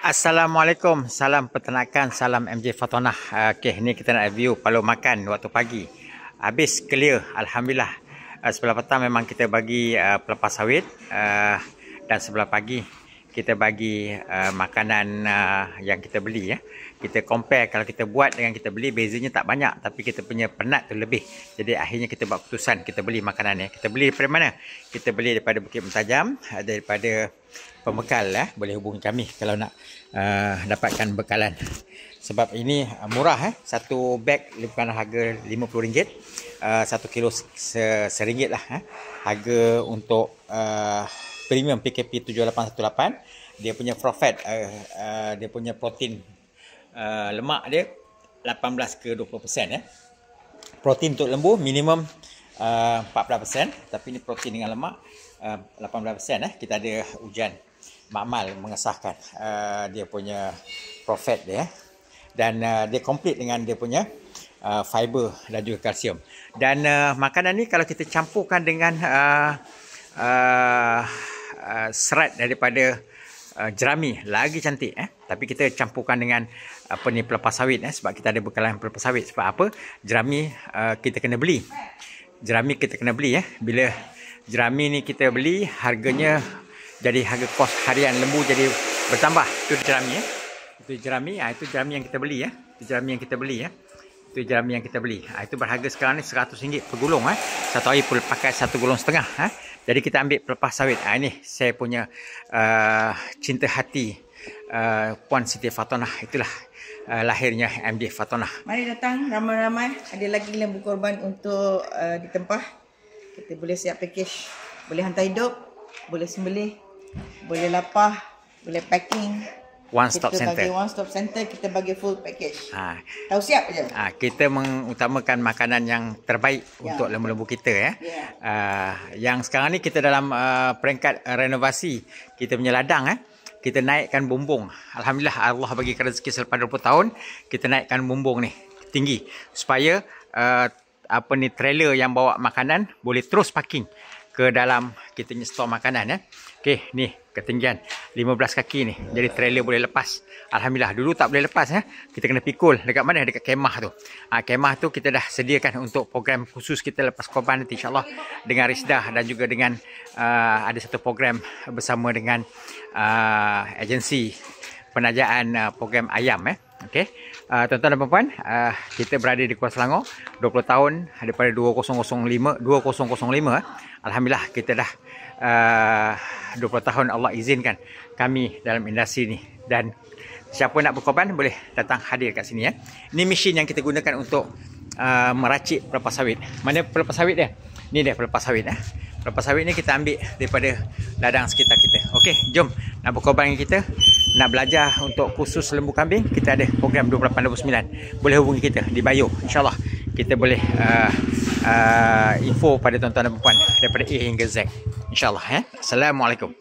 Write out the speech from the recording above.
Assalamualaikum, salam peternakan, salam MJ Fatonah. Okey, ni kita nak review palu makan waktu pagi. Habis clear, alhamdulillah. Sebelah petang memang kita bagi pelepas sawit dan sebelah pagi kita bagi makanan yang kita beli ya. Kita compare kalau kita buat dengan kita beli, bezanya tak banyak, tapi kita punya penat tu lebih. Jadi akhirnya kita buat keputusan kita beli makanan ni. Kita beli daripada mana? Kita beli daripada Bukit Mentajam, daripada pembekal boleh hubungi kami kalau nak dapatkan bekalan. Sebab ini murah satu beg bukan harga RM50, 1 kilo RM1 lah harga untuk premium PKP 7818. Dia punya profit dia punya protein lemak dia 18 ke 20% Protein untuk lembu minimum 14%, tapi ini protein dengan lemak 18%. Kita ada ujian makmal mengesahkan dia punya profit dia dan dia komplit dengan dia punya fiber dan juga kalsium. Dan makanan ni kalau kita campurkan dengan serat daripada jerami lagi cantik tapi kita campurkan dengan pelepas sawit sebab kita ada bekalan pelepas sawit. Sebab apa? Jerami kita kena beli. Jerami kita kena beli Bila jerami ni kita beli, harganya jadi harga kos harian lembu jadi bertambah. Itu jerami Itu jerami, itu jerami yang kita beli Itu jerami yang kita beli Itu jerami yang kita beli. Itu berharga sekarang ni RM100 per gulung Satu hari pun pakai 1,5 gulung. Jadi kita ambil pelepas sawit. Ini saya punya cinta hati Puan Siti Fatonah. Itulah lahirnya MJ Fatonah. Mari datang ramai-ramai. Ada lagi lembu korban untuk ditempah. Kita boleh siap package. Boleh hantar hidup, boleh sembelih, boleh lapah, boleh packing. One stop center. Kita bagi one stop center, kita bagi full package. Tahu siap je. Kita mengutamakan makanan yang terbaik untuk lembu-lembu kita yang sekarang ni kita dalam peringkat renovasi kita punya ladang Kita naikkan bumbung. Alhamdulillah Allah bagi rezeki selepas 20 tahun kita naikkan bumbung ni tinggi supaya trailer yang bawa makanan boleh terus parking ke dalam kita punya stor makanan Okey, ni ketinggian 15 kaki ni. Jadi trailer boleh lepas. Alhamdulillah, dulu tak boleh lepas Kita kena pikul dekat mana? Dekat kemah tu. Kemah tu kita dah sediakan untuk program khusus kita lepas korban nanti insya-Allah dengan Risdah dan juga dengan ada satu program bersama dengan agensi penajaan program ayam Okey. Tuan-tuan dan puan-puan, kita berada di Kuala Selangor 20 tahun daripada 2005. Alhamdulillah kita dah 20 tahun Allah izinkan kami dalam industri ni. Dan siapa nak berkorban boleh datang hadir kat sini Ini mesin yang kita gunakan untuk meracik pelepas sawit. Mana pelepas sawit dia? Ni dia pelepas sawit Pelepas sawit ni kita ambil daripada ladang sekitar kita. Okey, jom nak berkorban dengan kita. Nak belajar untuk khusus lembu kambing, kita ada program 2829. Boleh hubungi kita di bio. InsyaAllah kita boleh info pada tuan-tuan dan puan daripada A hingga Z. InsyaAllah Assalamualaikum.